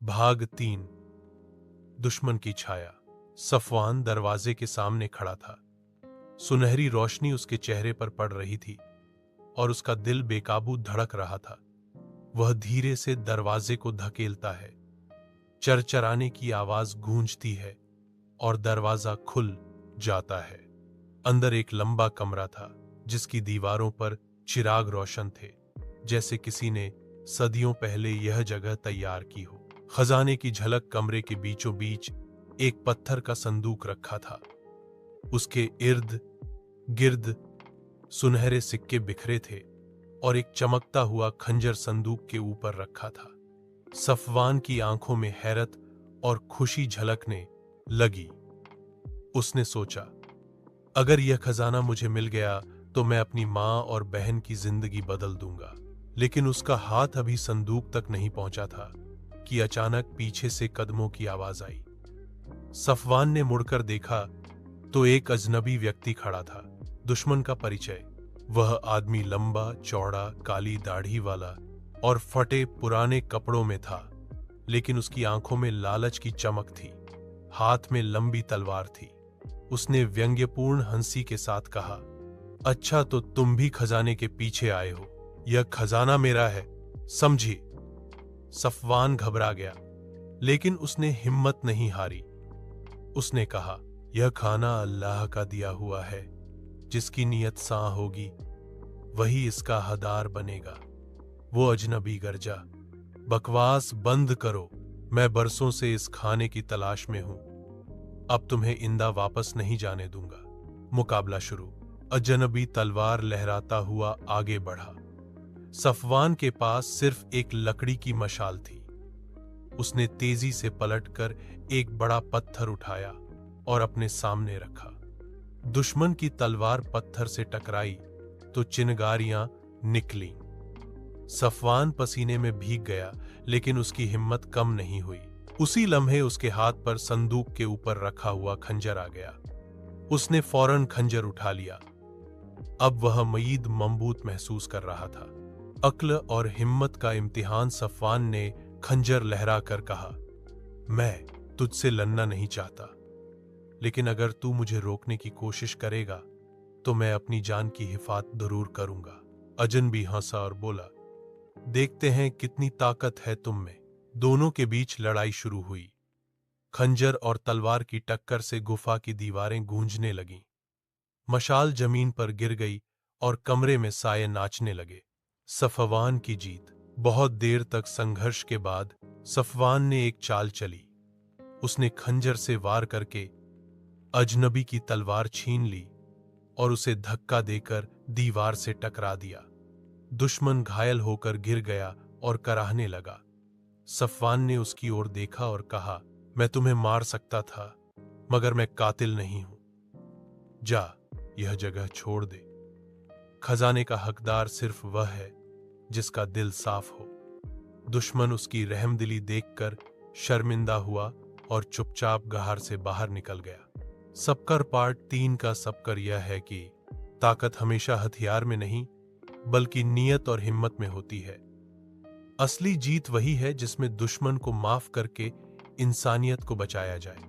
भाग 3। दुश्मन की छाया। सफवान दरवाजे के सामने खड़ा था। सुनहरी रोशनी उसके चेहरे पर पड़ रही थी और उसका दिल बेकाबू धड़क रहा था। वह धीरे से दरवाजे को धकेलता है। चरचराने की आवाज गूंजती है और दरवाजा खुल जाता है। अंदर एक लंबा कमरा था जिसकी दीवारों पर चिराग रोशन थे, जैसे किसी ने सदियों पहले यह जगह तैयार की हो। खजाने की झलक। कमरे के बीचों बीच एक पत्थर का संदूक रखा था। उसके इर्द गिर्द सुनहरे सिक्के बिखरे थे और एक चमकता हुआ खंजर संदूक के ऊपर रखा था। सफवान की आंखों में हैरत और खुशी झलकने लगी। उसने सोचा, अगर यह खजाना मुझे मिल गया तो मैं अपनी मां और बहन की जिंदगी बदल दूंगा। लेकिन उसका हाथ अभी संदूक तक नहीं पहुंचा था कि अचानक पीछे से कदमों की आवाज आई। सफवान ने मुड़कर देखा तो एक अजनबी व्यक्ति खड़ा था। दुश्मन का परिचय। वह आदमी लंबा चौड़ा, काली दाढ़ी वाला और फटे पुराने कपड़ों में था, लेकिन उसकी आंखों में लालच की चमक थी। हाथ में लंबी तलवार थी। उसने व्यंग्यपूर्ण हंसी के साथ कहा, अच्छा तो तुम भी खजाने के पीछे आए हो। यह खजाना मेरा है, समझी? सफवान घबरा गया, लेकिन उसने हिम्मत नहीं हारी। उसने कहा, यह खाना अल्लाह का दिया हुआ है। जिसकी नीयत सां होगी वही इसका हकदार बनेगा। वो अजनबी गरजा, बकवास बंद करो। मैं बरसों से इस खाने की तलाश में हूं। अब तुम्हें इंदा वापस नहीं जाने दूंगा। मुकाबला शुरू। अजनबी तलवार लहराता हुआ आगे बढ़ा। सफवान के पास सिर्फ एक लकड़ी की मशाल थी। उसने तेजी से पलटकर एक बड़ा पत्थर उठाया और अपने सामने रखा। दुश्मन की तलवार पत्थर से टकराई तो चिंगारियां निकलीं। सफवान पसीने में भीग गया, लेकिन उसकी हिम्मत कम नहीं हुई। उसी लम्हे उसके हाथ पर संदूक के ऊपर रखा हुआ खंजर आ गया। उसने फौरन खंजर उठा लिया। अब वह मईद मजबूत महसूस कर रहा था। अक्ल और हिम्मत का इम्तिहान। सफवान ने खंजर लहराकर कहा, मैं तुझसे लड़ना नहीं चाहता, लेकिन अगर तू मुझे रोकने की कोशिश करेगा तो मैं अपनी जान की हिफाजत जरूर करूंगा। अजनबी हंसा और बोला, देखते हैं कितनी ताकत है तुम में। दोनों के बीच लड़ाई शुरू हुई। खंजर और तलवार की टक्कर से गुफा की दीवारें गूंजने लगीं। मशाल जमीन पर गिर गई और कमरे में साये नाचने लगे। सफवान की जीत। बहुत देर तक संघर्ष के बाद सफवान ने एक चाल चली। उसने खंजर से वार करके अजनबी की तलवार छीन ली और उसे धक्का देकर दीवार से टकरा दिया। दुश्मन घायल होकर गिर गया और कराहने लगा। सफवान ने उसकी ओर देखा और कहा, मैं तुम्हें मार सकता था, मगर मैं कातिल नहीं हूं। जा, यह जगह छोड़ दे। खजाने का हकदार सिर्फ वह है जिसका दिल साफ हो। दुश्मन उसकी रहमदिली देखकर शर्मिंदा हुआ और चुपचाप गहार से बाहर निकल गया। सबकर पार्ट 3 का सबकर यह है कि ताकत हमेशा हथियार में नहीं, बल्कि नीयत और हिम्मत में होती है। असली जीत वही है जिसमें दुश्मन को माफ करके इंसानियत को बचाया जाए।